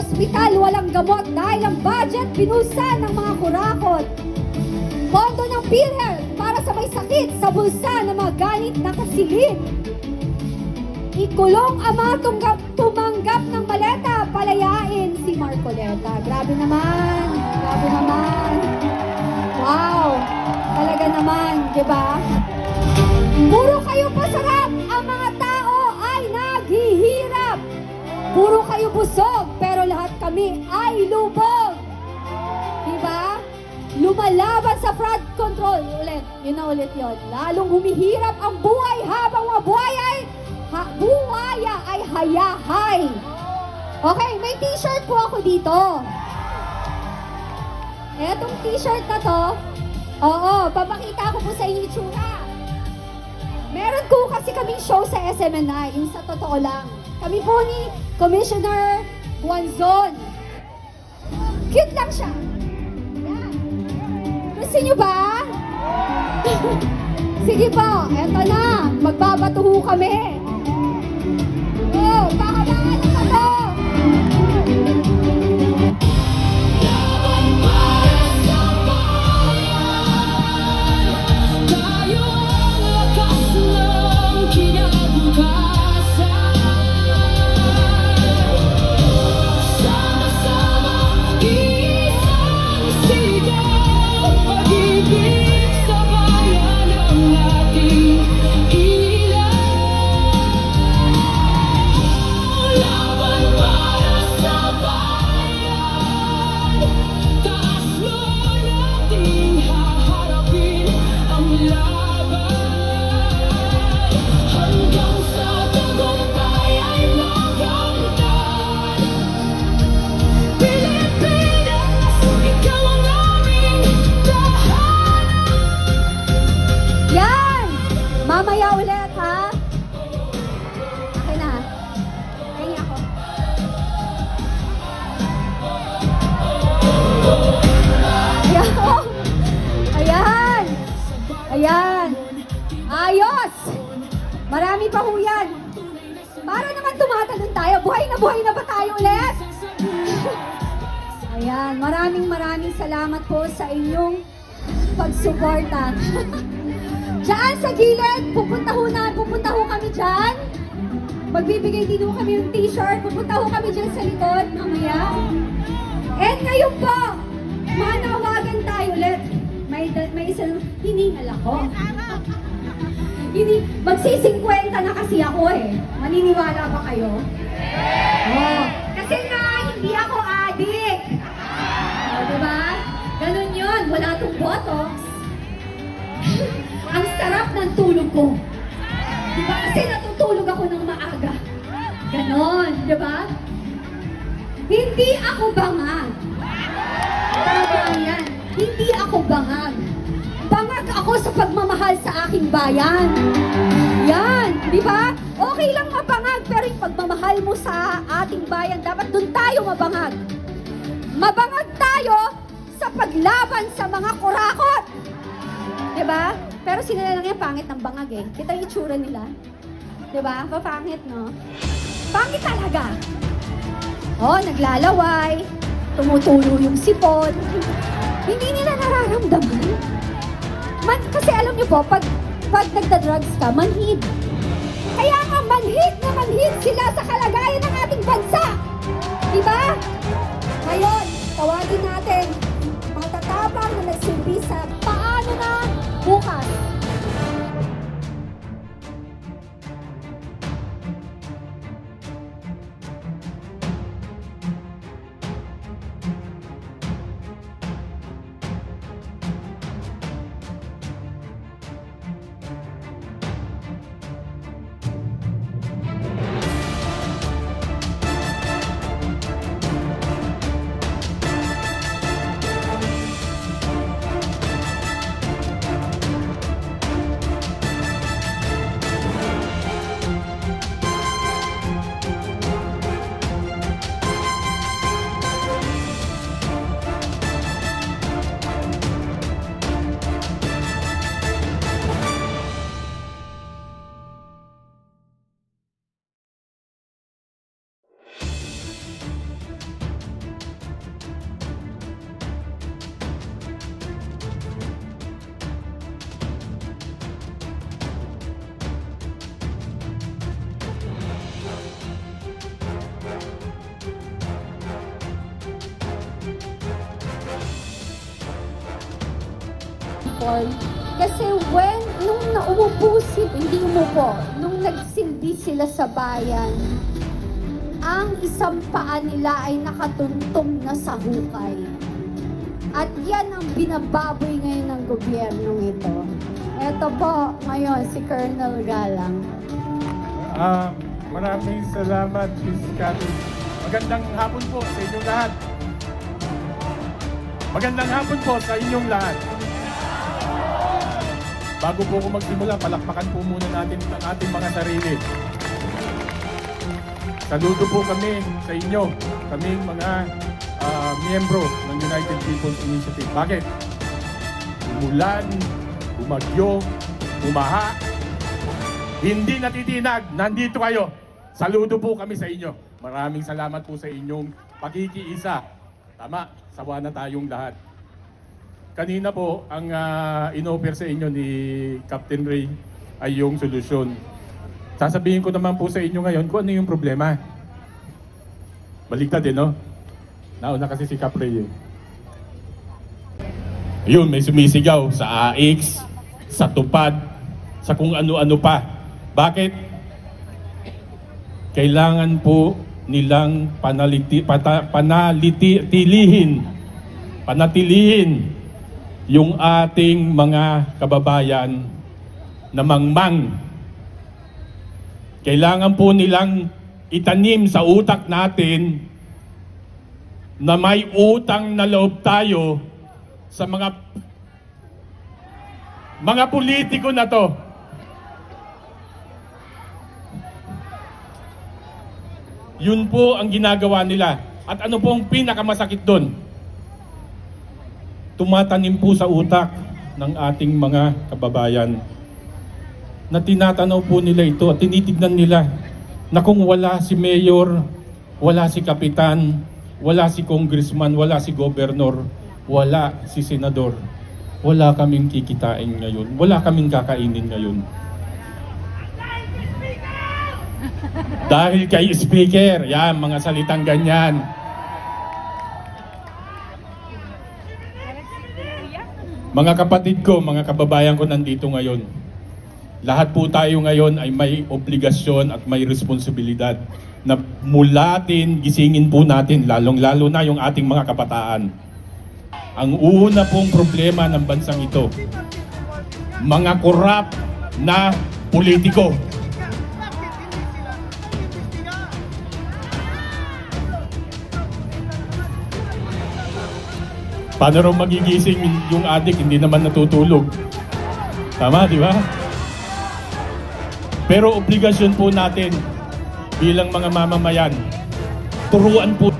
ospital walang gamot dahil ang budget binusan ng mga kurakot. Pondo ng PhilHealth para sa may sakit sa bulsa ng mga ganit na kasilid. Ikulong ang mga tumanggap ng maleta, palayain si Marcoleta. Grabe naman, grabe naman. Wow, talaga naman, di ba? Puro kayo pasarap, ang mga tao ay naghihirap. Puro kayo busog, pero lahat kami ay lubog. Di ba? Lumalaban sa fraud control. Ulit, yun na ulit yun. Lalong humihirap ang buhay habang buhaya ay hayahay. Okay, may t-shirt po ako dito. Etong t-shirt na to, oo, papakita ko po sa inyo itsura. Meron ko kasi kaming show sa SMNI, yung sa totoo lang. Kami po ni Commissioner Guanzon. Cute lang siya. Yan. Gusto nyo ba? Sige po, eto na. Magbabatuho kami. Oh, pahabaan na to. Mamaya ulit, ha? Okay na. Kaya ako. Ayan. Ayan. Ayos. Marami pa ho yan. Para naman tumatalon tayo. Buhay na ba tayo ulit? Ayan. Maraming salamat po sa inyong pagsuporta. Diyan sa gilid, pupunta ho kami dyan. Magbibigay din ho kami yung t-shirt. Pupunta ho kami dyan sa likod, mamaya. And ngayon po, manawagan tayo ulit. May isang hiningal ako. Magsi-50 na kasi ako eh. Maniniwala ba kayo? Oh, kasi nga, hindi ako adik. Diba? Ganun yun, wala tong botox. Ang sarap ng tulog ko. Diba? Kasi natutulog ako ng maaga. Ganon, diba? Hindi ako bangag. Tama yan. Hindi ako bangag. Bangag ako sa pagmamahal sa aking bayan. Yan, diba? Okay lang mabangag, pero yung pagmamahal mo sa ating bayan, dapat dun tayo mabangag. Mabangag tayo sa paglaban sa mga kurakot. Diba? Pero sila lang yung pangit ng bangag eh. Kita yung itsura nila. Diba? Papangit, no? Pangit talaga. Oh, naglalaway. Tumutulo yung sipon. Hindi nila nararamdaman. Kasi alam niyo po, pag nagda-drugs ka, manhid. Kaya nga manhid sila sa kalagayan ng ating bansa. Diba? Ngayon, tawagin natin matatabang na nagsilbi sa paano na bukas. people. Kasi nung naumupo hindi umupo, nung nagsilbi sila sa bayan, ang isang paa nila ay nakatuntong na sa hukay. At yan ang binababoy ngayon ng gobyernong ito. Ito po ngayon si Colonel Galang. Maraming salamat, Miss Cathy. Magandang hapon po sa inyong lahat. Magandang hapon po sa inyong lahat. Bago po ako magsimula, palakpakan po muna natin ang ating mga sarili. Saludo po kami sa inyo, kaming mga miyembro ng United People's Initiative. Bakit? Umulan, bumagyo, bumaha, hindi natitinag, nandito kayo. Saludo po kami sa inyo. Maraming salamat po sa inyong pagkikiisa. Tama, sawa na tayong lahat. Kanina po, ang in-offer sa inyo ni Captain Ray ay yung solusyon. Sasabihin ko naman po sa inyo ngayon kung ano yung problema. Baligtad din, no? Nauna kasi si Cap Ray. Yun, may sumisigaw sa AX, sa tupad, sa kung ano-ano pa. Bakit? Kailangan po nilang panatilihin yung ating mga kababayan na mangmang. Kailangan po nilang itanim sa utak natin na may utang na loob tayo sa mga politiko na to. Yun po ang ginagawa nila. At ano po ang pinakamasakit doon? Tumatanim po sa utak ng ating mga kababayan na tinatanaw po nila ito at tinitignan nila na kung wala si mayor, wala si kapitan, wala si congressman, wala si gobernador, wala si senador, wala kaming kikitain ngayon, wala kaming kakainin ngayon. Dahil kay speaker, yan, mga salitang ganyan. Mga kapatid ko, mga kababayan ko nandito ngayon, lahat po tayo ngayon ay may obligasyon at may responsibilidad na mulatin, gisingin po natin, lalong-lalo na yung ating mga kabataan. Ang una pong problema ng bansang ito, mga korap na politiko. Paano rin magigising yung adik, hindi naman natutulog. Tama, di ba? Pero obligasyon po natin bilang mga mamamayan, turuan po.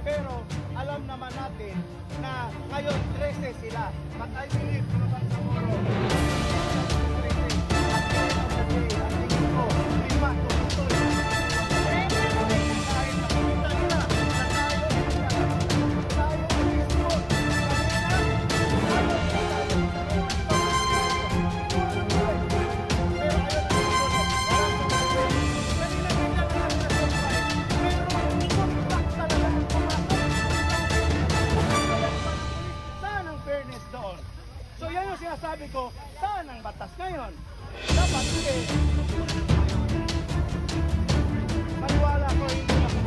Pero alam naman natin na ngayon 13 sila. But I believe tomorrow, 'Saan ang fairness doon? So yan yung sinasabi ko, saan ang batas ngayon? Dapat maniwala ko hindi ako.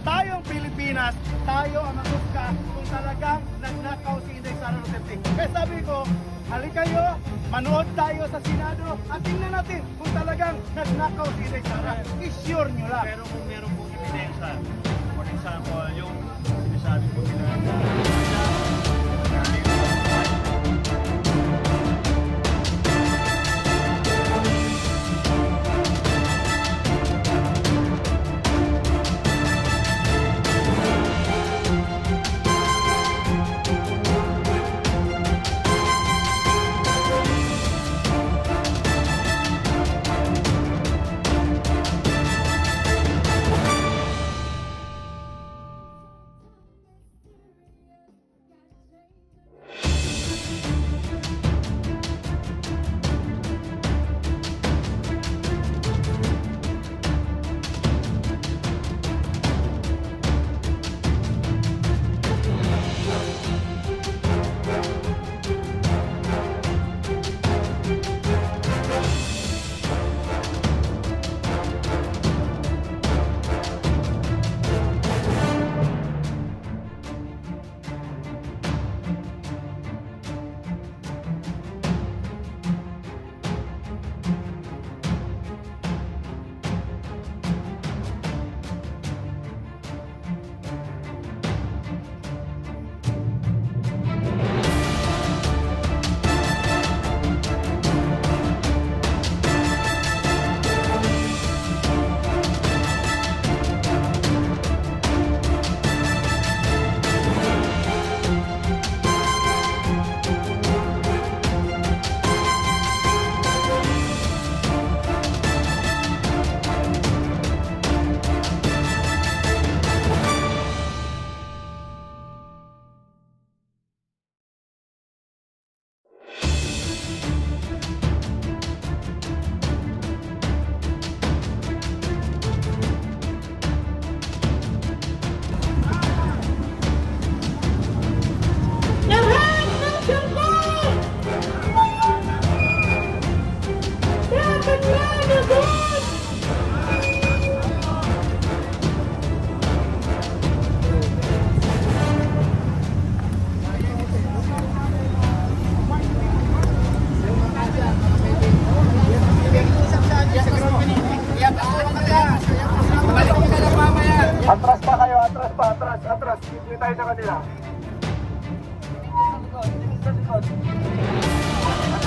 Tayong Pilipinas, tayo ang magusga kung talagang nagnakaw si Inday Sara Duterte. Kaya sabi ko, halik kayo, manood tayo sa Senado at tingnan natin kung talagang nagnakaw si Inday Sara. I-sure nyo lang. Pero kung meron pong ebidensya, for example, yung sinasabi po nila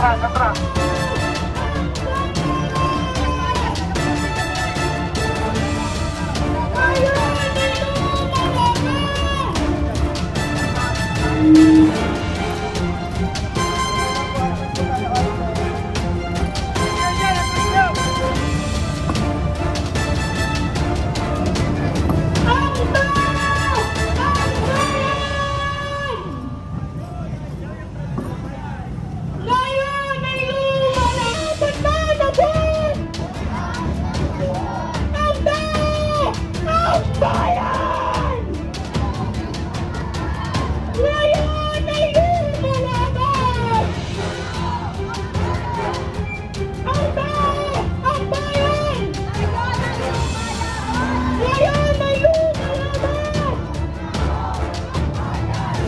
Ngayon ay lumalaban na natin! Ang bayan! Ngayon ay lumalaban! Ang bayan! Ngayon ay lumalaban!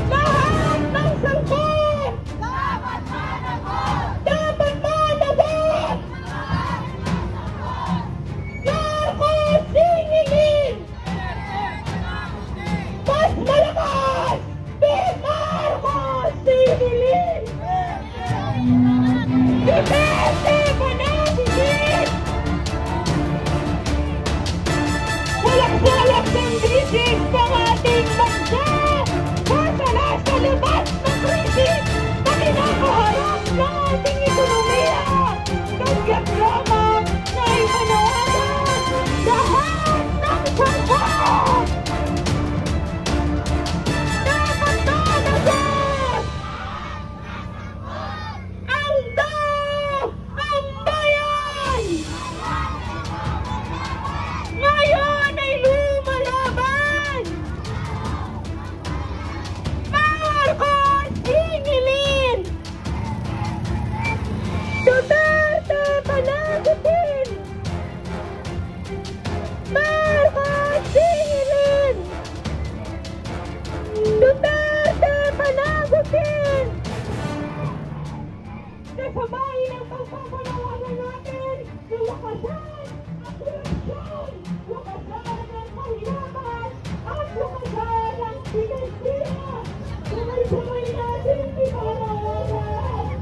Lahat ng sangkot! Dapat managot! Marcos singilin! Mas malakas! Big Marcos singilin! Duterte panatikin! Walang-walang ng bisig ng ating bansa! Basta nasa labas ng krisis na kinakaharap ng ating ekonomiya! Kagyat lamang na ipanawagan lahat ng sangkot! Dapat managot! Ang bayan! Ngayon ay lumalaban! Marcos singilin! Duterte panagutin! Marcos singilin! Duterte panagutin! Kasabay ng pagpapanawagan natin na wakasan ang korupsyon, wakasan ang kahirapan, at wakasan ang pinagsiya. Sabay-sabay natin ipanawagan.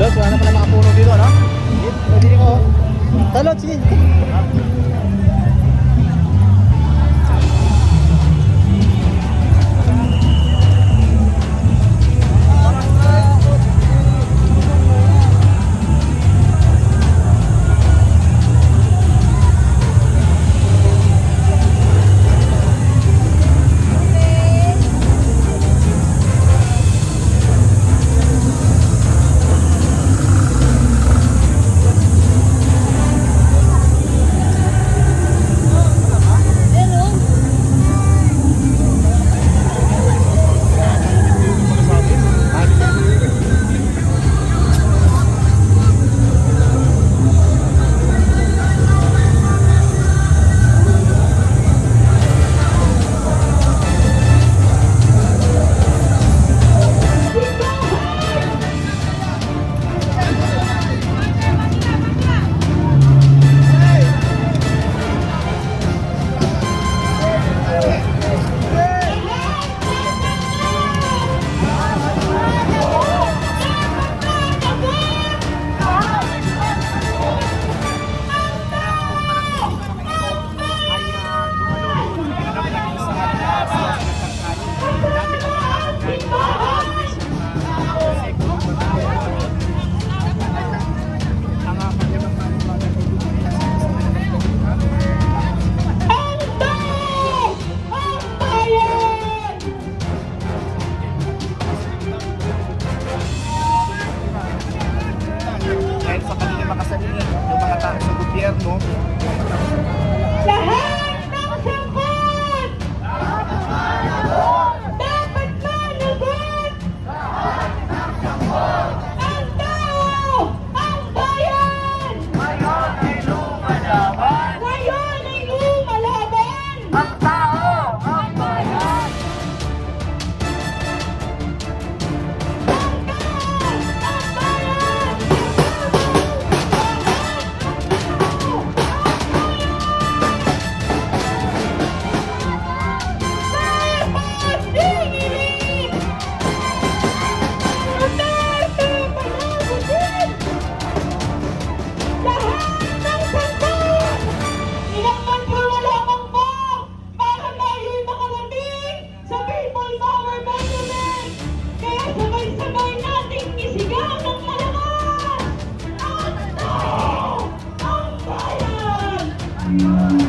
Los, wala na pala mga puno dito, no? Pwede ko. Talot, sige. natin yung mga tao sa gobyerno, yung mga tao sa Lahat ng sangkot! Dapat managot! Ang tao! Ang bayan! Ngayon ay lumalaban! Ang tao! Ang bayan! Ang tao! Ang bayan! Sabay-sabay nating isigaw ng malakas! Ang tao! Ang bayan!